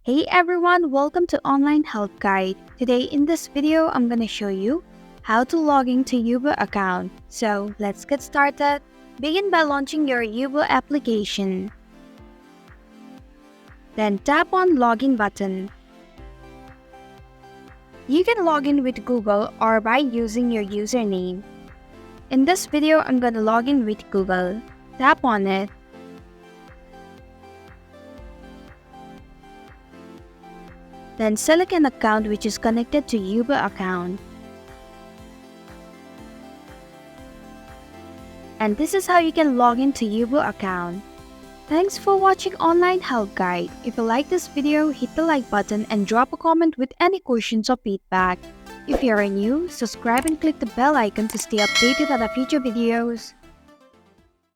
Hey everyone, welcome to Online Help Guide. Today in this video, I'm gonna show you how to log into Yubo account. So let's get started. Begin by launching your Yubo application. Then tap on Login button. You can log in with Google or by using your username. In this video, I'm gonna log in with Google. Tap on it. Then select an account which is connected to Yubo account. And this is how you can log into Yubo account. Thanks for watching Online Help Guide. If you like this video, hit the like button and drop a comment with any questions or feedback. If you are new, subscribe and click the bell icon to stay updated on our future videos.